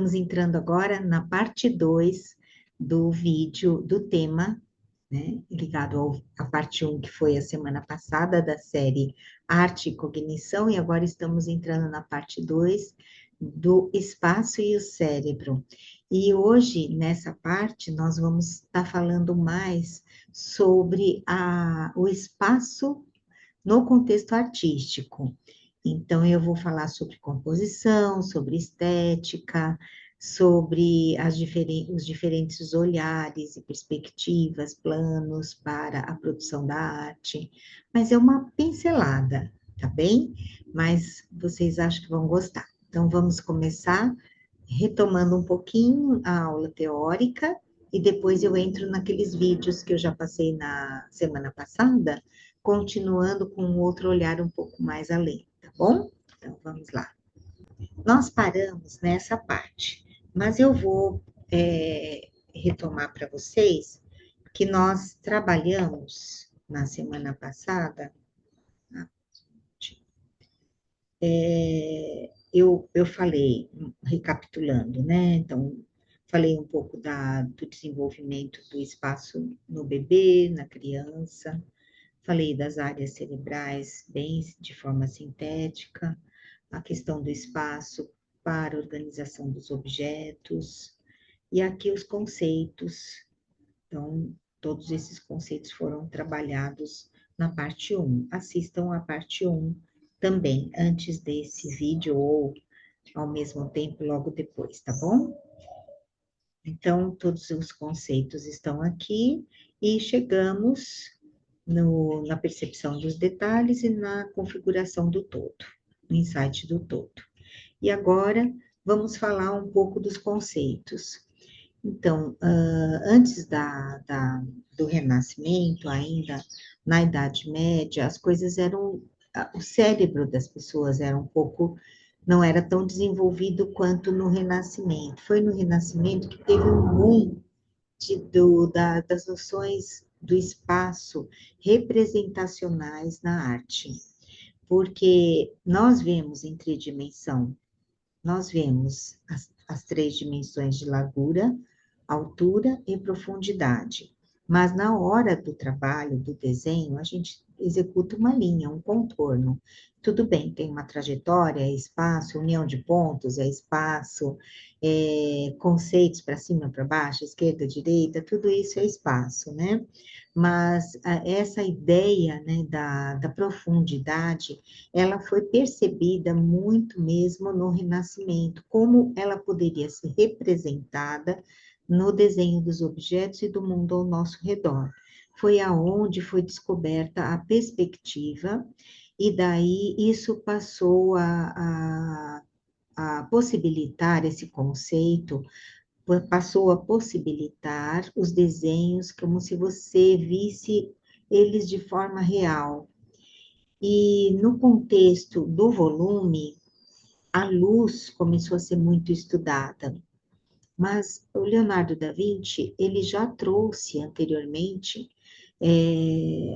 estamos entrando agora na parte 2 do vídeo do tema, né, ligado à parte 1, que foi a semana passada, da série Arte e Cognição, e agora estamos entrando na parte 2 do espaço e o cérebro. E hoje, nessa parte, nós vamos estar falando mais sobre o espaço no contexto artístico. Então, eu vou falar sobre composição, sobre estética, sobre os diferentes olhares e perspectivas, planos para a produção da arte, mas é uma pincelada, tá bem? Mas vocês acham que vão gostar. Então, vamos começar retomando um pouquinho a aula teórica e depois eu entro naqueles vídeos que eu já passei na semana passada, continuando com um outro olhar um pouco mais além, tá bom? Então, vamos lá. Nós paramos nessa parte, mas eu vou retomar para vocês que nós trabalhamos na semana passada. Eu falei, recapitulando, né? Então, falei um pouco do desenvolvimento do espaço no bebê, na criança, falei das áreas cerebrais bem de forma sintética, a questão do espaço para a organização dos objetos, e aqui os conceitos. Então, todos esses conceitos foram trabalhados na parte 1. Assistam a parte 1 também, antes desse vídeo ou ao mesmo tempo, logo depois, tá bom? Então, todos os conceitos estão aqui e chegamos na percepção dos detalhes e na configuração do todo, no insight do todo. E agora, vamos falar um pouco dos conceitos. Então, antes do Renascimento, ainda na Idade Média, as coisas eram. O cérebro das pessoas era um pouco. Não era tão desenvolvido quanto no Renascimento. Foi no Renascimento que teve um boom das noções do espaço representacionais na arte. Porque nós vemos em tridimensão, nós vemos as três dimensões de largura, altura e profundidade. Mas na hora do trabalho, do desenho, a gente executa uma linha, um contorno. Tudo bem, tem uma trajetória, é espaço, união de pontos, é espaço, conceitos para cima, para baixo, esquerda, direita, tudo isso é espaço, né? Mas essa ideia, né, da profundidade, ela foi percebida muito mesmo no Renascimento, como ela poderia ser representada no desenho dos objetos e do mundo ao nosso redor. Foi aonde foi descoberta a perspectiva, e daí isso passou a possibilitar esse conceito, passou a possibilitar os desenhos como se você visse eles de forma real. E no contexto do volume, a luz começou a ser muito estudada. Mas o Leonardo da Vinci, ele já trouxe anteriormente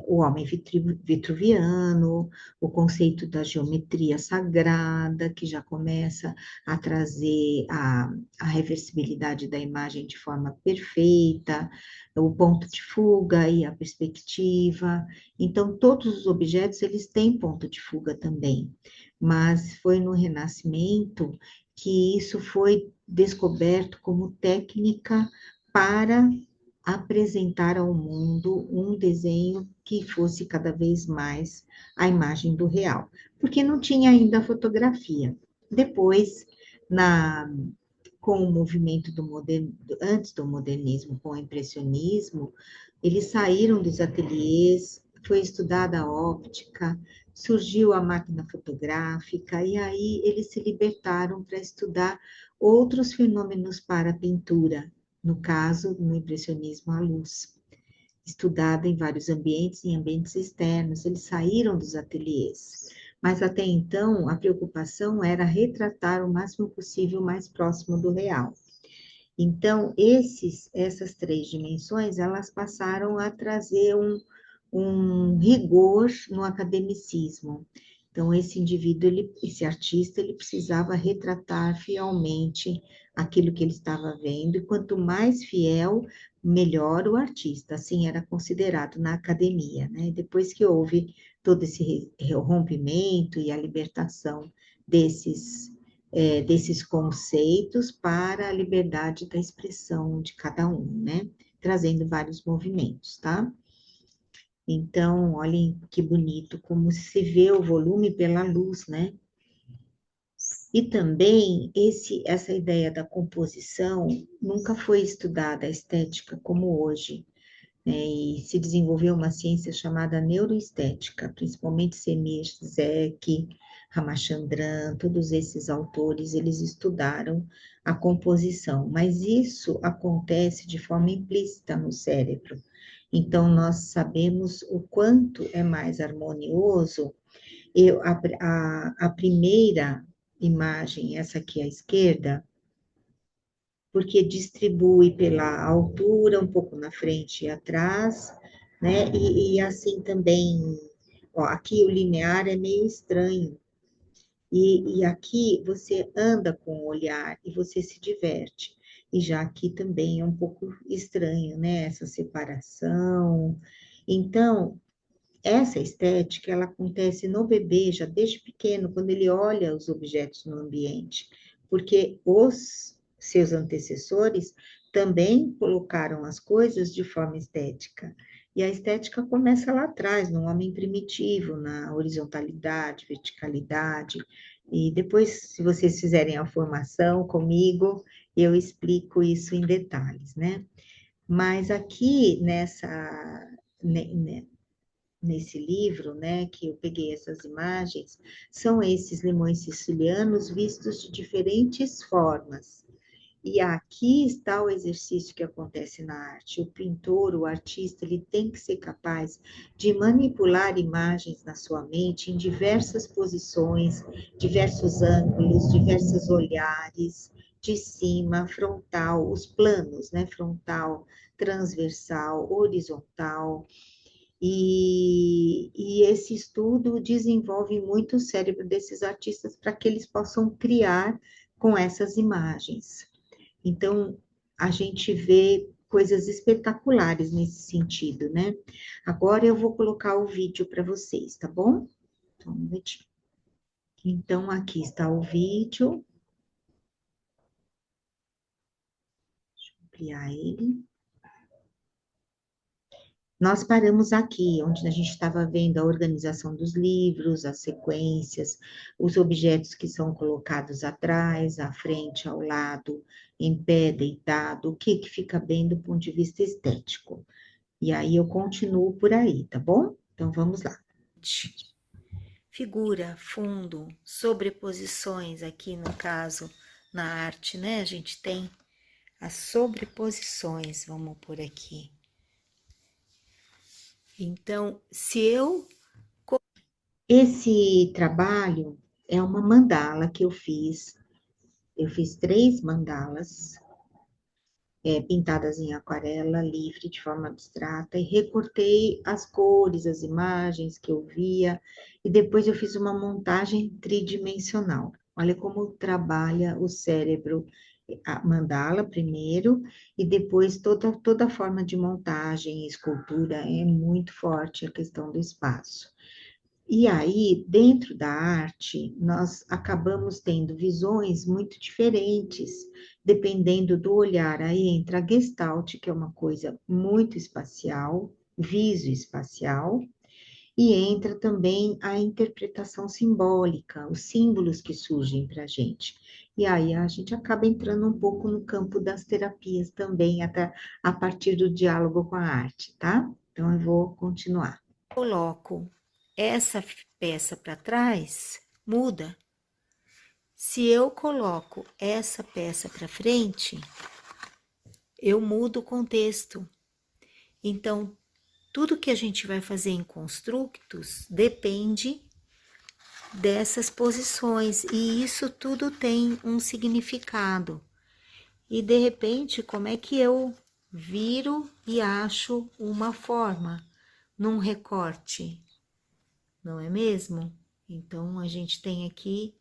o homem vitruviano, o conceito da geometria sagrada, que já começa a trazer a reversibilidade da imagem de forma perfeita, o ponto de fuga e a perspectiva. Então, todos os objetos, eles têm ponto de fuga também. Mas foi no Renascimento que isso foi descoberto como técnica para apresentar ao mundo um desenho que fosse cada vez mais a imagem do real, porque não tinha ainda a fotografia. Depois, com o movimento antes do modernismo, com o impressionismo, eles saíram dos ateliês, foi estudada a óptica, surgiu a máquina fotográfica, e aí eles se libertaram para estudar outros fenômenos para a pintura, no caso, no impressionismo, a luz, estudada em vários ambientes, em ambientes externos, eles saíram dos ateliês. Mas até então, a preocupação era retratar o máximo possível mais próximo do real. Então, essas três dimensões, elas passaram a trazer um rigor no academicismo. Então, esse indivíduo, esse artista, ele precisava retratar fielmente aquilo que ele estava vendo, e quanto mais fiel, melhor o artista. Assim era considerado na academia, né? Depois que houve todo esse rompimento e a libertação desses conceitos para a liberdade da expressão de cada um, né? Trazendo vários movimentos, tá? Então, olhem que bonito como se vê o volume pela luz, né? E também essa ideia da composição nunca foi estudada a estética como hoje, né? E se desenvolveu uma ciência chamada neuroestética, principalmente Semir Zek, Ramachandran, todos esses autores, eles estudaram a composição, mas isso acontece de forma implícita no cérebro. Então, nós sabemos o quanto é mais harmonioso. A primeira imagem, essa aqui à esquerda, porque distribui pela altura, um pouco na frente e atrás, né? E assim também, ó, aqui o linear é meio estranho. E aqui você anda com o olhar e você se diverte. E já aqui também é um pouco estranho, né? Essa separação. Então, essa estética, ela acontece no bebê já desde pequeno, quando ele olha os objetos no ambiente, porque os seus antecessores também colocaram as coisas de forma estética. E a estética começa lá atrás, no homem primitivo, na horizontalidade, verticalidade. E depois, se vocês fizerem a formação comigo, eu explico isso em detalhes, né? Mas aqui nesse livro, né, que eu peguei essas imagens, são esses limões sicilianos vistos de diferentes formas. E aqui está o exercício que acontece na arte. O pintor, o artista, ele tem que ser capaz de manipular imagens na sua mente em diversas posições, diversos ângulos, diversos olhares, de cima, frontal, os planos, né? Frontal, transversal, horizontal. E esse estudo desenvolve muito o cérebro desses artistas para que eles possam criar com essas imagens. Então, a gente vê coisas espetaculares nesse sentido, né? Agora eu vou colocar o vídeo para vocês, tá bom? Só um minutinho. Então, aqui está o vídeo. Deixa eu ampliar ele. Nós paramos aqui, onde a gente estava vendo a organização dos livros, as sequências, os objetos que são colocados atrás, à frente, ao lado, em pé, deitado, o que fica bem do ponto de vista estético. E aí eu continuo por aí, tá bom? Então vamos lá. Figura, fundo, sobreposições aqui no caso, na arte, né? A gente tem as sobreposições, vamos por aqui. Então, se eu... Esse trabalho é uma mandala que eu fiz. Eu fiz 3 mandalas, pintadas em aquarela livre, de forma abstrata, e recortei as cores, as imagens que eu via, e depois eu fiz uma montagem tridimensional. Olha como trabalha o cérebro, a mandala primeiro, e depois toda a forma de montagem, escultura, é muito forte a questão do espaço. E aí, dentro da arte, nós acabamos tendo visões muito diferentes, dependendo do olhar. Aí entra a Gestalt, que é uma coisa muito espacial, visoespacial, e entra também a interpretação simbólica, os símbolos que surgem para a gente. E aí a gente acaba entrando um pouco no campo das terapias também, até a partir do diálogo com a arte, tá? Então eu vou continuar. Coloco essa peça para trás, muda. Se eu coloco essa peça para frente, eu mudo o contexto. Então, tudo que a gente vai fazer em construtos depende dessas posições, e isso tudo tem um significado. E de repente, como é que eu viro e acho uma forma num recorte? Não é mesmo? Então, a gente tem aqui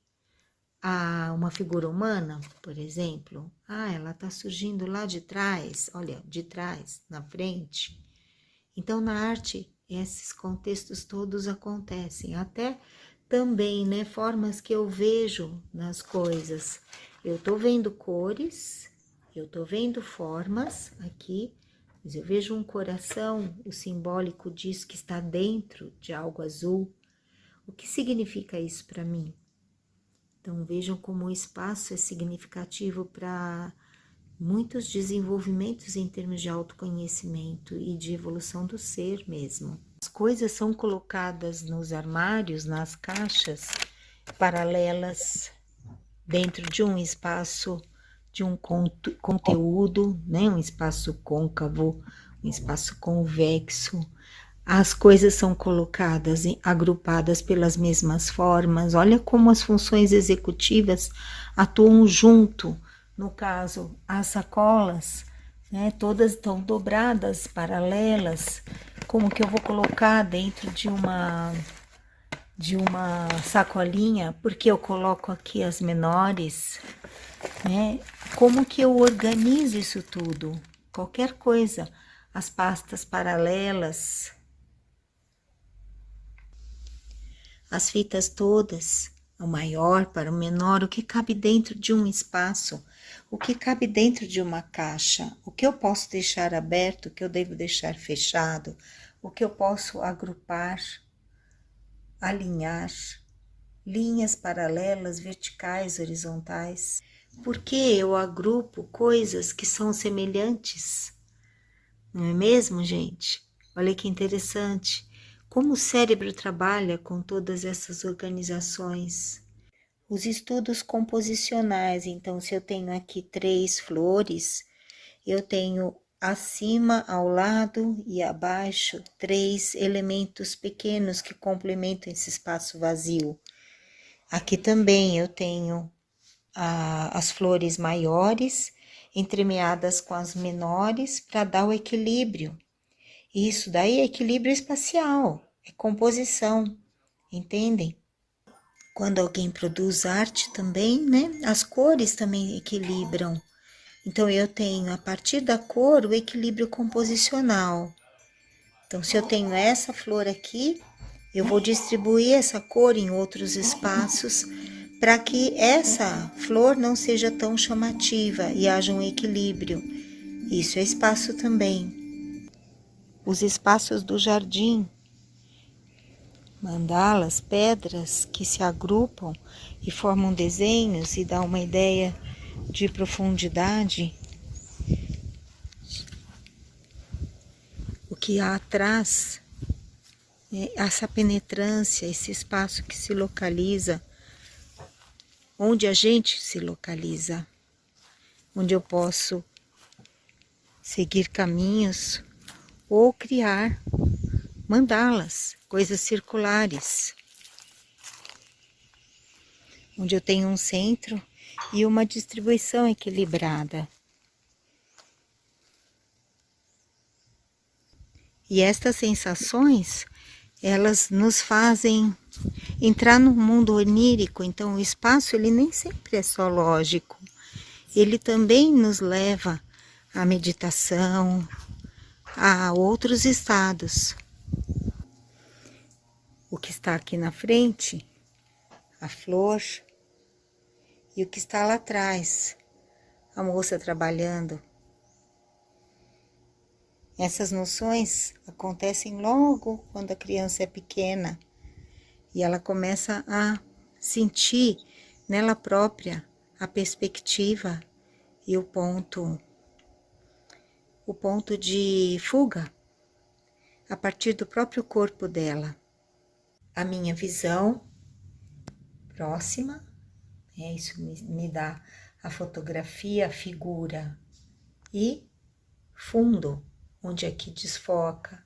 uma figura humana, por exemplo. Ela está surgindo lá de trás, olha, de trás, na frente. Então, na arte, esses contextos todos acontecem. Até também, né, formas que eu vejo nas coisas. Eu tô vendo cores, eu tô vendo formas aqui, mas eu vejo um coração, o simbólico diz que está dentro de algo azul. O que significa isso para mim? Então, vejam como o espaço é significativo para muitos desenvolvimentos em termos de autoconhecimento e de evolução do ser mesmo. As coisas são colocadas nos armários, nas caixas paralelas, dentro de um espaço, de um conteúdo, né? Um espaço côncavo, um espaço convexo. As coisas são colocadas, agrupadas pelas mesmas formas. Olha como as funções executivas atuam junto. No caso, as sacolas, né, todas estão dobradas, paralelas. Como que eu vou colocar dentro de uma sacolinha? Porque eu coloco aqui as menores, né? Como que eu organizo isso tudo? Qualquer coisa, as pastas paralelas, as fitas todas, o maior para o menor, o que cabe dentro de um espaço, o que cabe dentro de uma caixa, o que eu posso deixar aberto, o que eu devo deixar fechado, o que eu posso agrupar, alinhar, linhas paralelas, verticais, horizontais. Por que eu agrupo coisas que são semelhantes? Não é mesmo, gente? Olha que interessante. Como o cérebro trabalha com todas essas organizações. Os estudos composicionais, então, se eu tenho aqui 3 flores, eu tenho acima, ao lado e abaixo 3 elementos pequenos que complementam esse espaço vazio. Aqui também eu tenho as flores maiores entremeadas com as menores para dar o equilíbrio. Isso daí é equilíbrio espacial, é composição, entendem? Quando alguém produz arte também, né? As cores também equilibram. Então, eu tenho, a partir da cor, o equilíbrio composicional. Então, se eu tenho essa flor aqui, eu vou distribuir essa cor em outros espaços para que essa flor não seja tão chamativa e haja um equilíbrio. Isso é espaço também. Os espaços do jardim, mandalas, pedras que se agrupam e formam desenhos e dá uma ideia de profundidade. O que há atrás é essa penetrância, esse espaço que se localiza, onde a gente se localiza, onde eu posso seguir caminhos ou criar mandalas, coisas circulares, onde eu tenho um centro e uma distribuição equilibrada. E estas sensações, elas nos fazem entrar no mundo onírico. Então o espaço, ele nem sempre é só lógico. Ele também nos leva à meditação, a outros estados. O que está aqui na frente, a flor, e o que está lá atrás, a moça trabalhando. Essas noções acontecem logo quando a criança é pequena e ela começa a sentir nela própria a perspectiva e o ponto de fuga a partir do próprio corpo dela. A minha visão próxima, isso me dá a fotografia, a figura, e fundo, onde é que desfoca,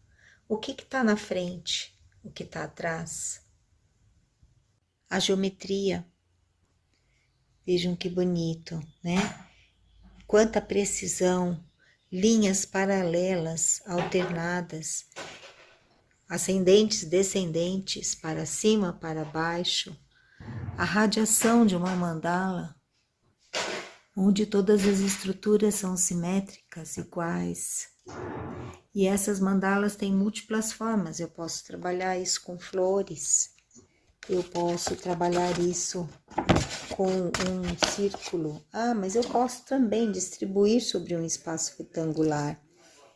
o que está na frente, o que está atrás. A geometria, vejam que bonito, né? Quanta precisão, linhas paralelas, alternadas, ascendentes, descendentes, para cima, para baixo, a radiação de uma mandala, onde todas as estruturas são simétricas, iguais. E essas mandalas têm múltiplas formas. Eu posso trabalhar isso com flores, eu posso trabalhar isso com um círculo. Mas eu posso também distribuir sobre um espaço retangular,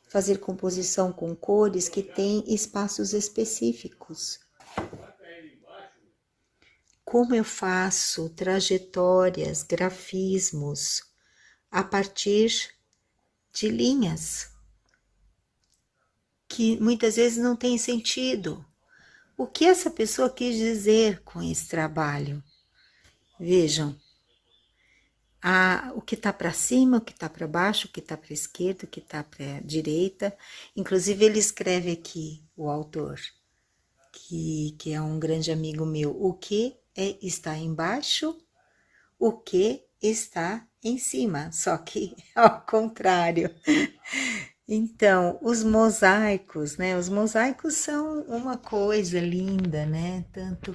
fazer composição com cores que têm espaços específicos. Como eu faço trajetórias, grafismos a partir de linhas que muitas vezes não têm sentido. O que essa pessoa quis dizer com esse trabalho? Vejam, o que está para cima, o que está para baixo, o que está para a esquerda, o que está para a direita. Inclusive ele escreve aqui, o autor, que é um grande amigo meu, o que está embaixo, o que está em cima, só que ao contrário. Então, os mosaicos, né? Os mosaicos são uma coisa linda, né? Tanto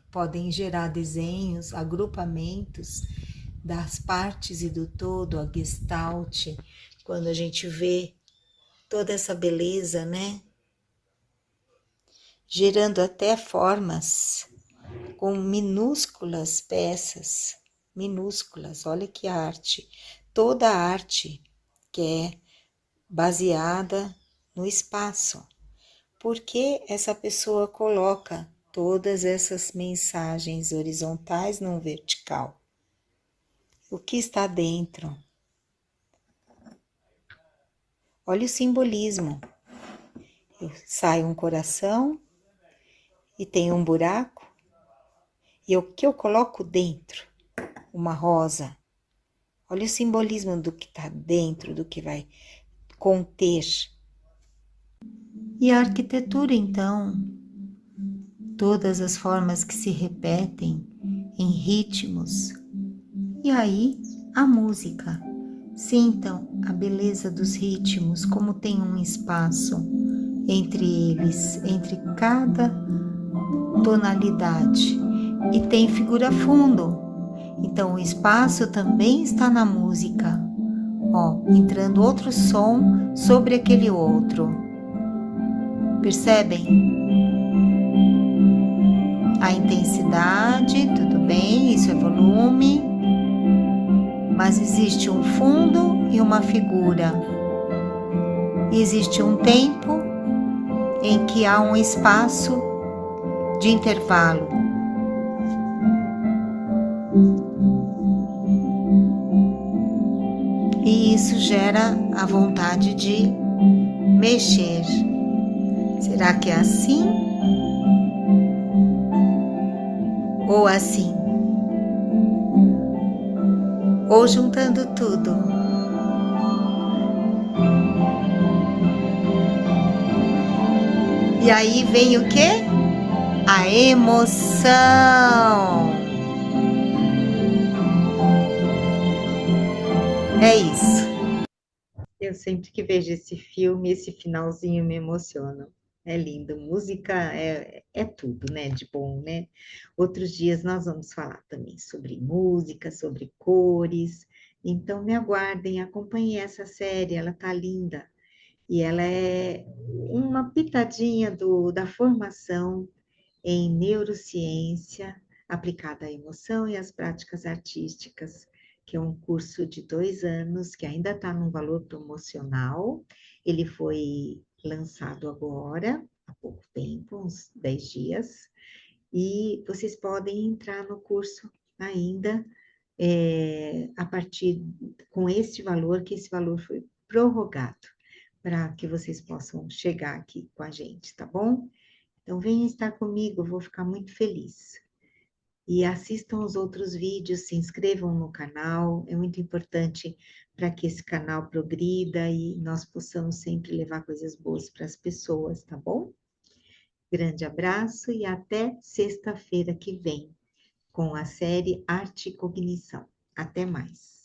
podem gerar desenhos, agrupamentos das partes e do todo, a gestalt, quando a gente vê toda essa beleza, né? Gerando até formas com minúsculas peças, minúsculas, olha que arte. Toda a arte que é baseada no espaço. Por que essa pessoa coloca todas essas mensagens horizontais num vertical? O que está dentro? Olha o simbolismo. Sai um coração e tem um buraco. E o que eu coloco dentro? Uma rosa. Olha o simbolismo do que está dentro, do que vai conter. E a arquitetura, então, todas as formas que se repetem em ritmos. E aí, a música. Sintam a beleza dos ritmos, como tem um espaço entre eles, entre cada tonalidade. E tem figura fundo. Então, o espaço também está na música. Entrando outro som sobre aquele outro. Percebem? A intensidade, tudo bem, isso é volume, mas existe um fundo e uma figura. Existe um tempo em que há um espaço de intervalo. E isso gera a vontade de mexer. Será que é assim? Ou assim? Ou juntando tudo? E aí vem o quê? A emoção. É isso. Eu sempre que vejo esse filme, esse finalzinho me emociona. É lindo, música é tudo, né, de bom, né? Outros dias nós vamos falar também sobre música, sobre cores. Então me aguardem, acompanhem essa série, ela tá linda. E ela é uma pitadinha da formação em neurociência aplicada à emoção e às práticas artísticas, que é um curso de 2 anos, que ainda está num valor promocional. Ele foi lançado agora, há pouco tempo, uns 10 dias, e vocês podem entrar no curso ainda a partir com este valor, que esse valor foi prorrogado, para que vocês possam chegar aqui com a gente, tá bom? Então, venham estar comigo, eu vou ficar muito feliz. E assistam os outros vídeos, se inscrevam no canal, é muito importante para que esse canal progrida e nós possamos sempre levar coisas boas para as pessoas, tá bom? Grande abraço e até sexta-feira que vem, com a série Arte e Cognição. Até mais!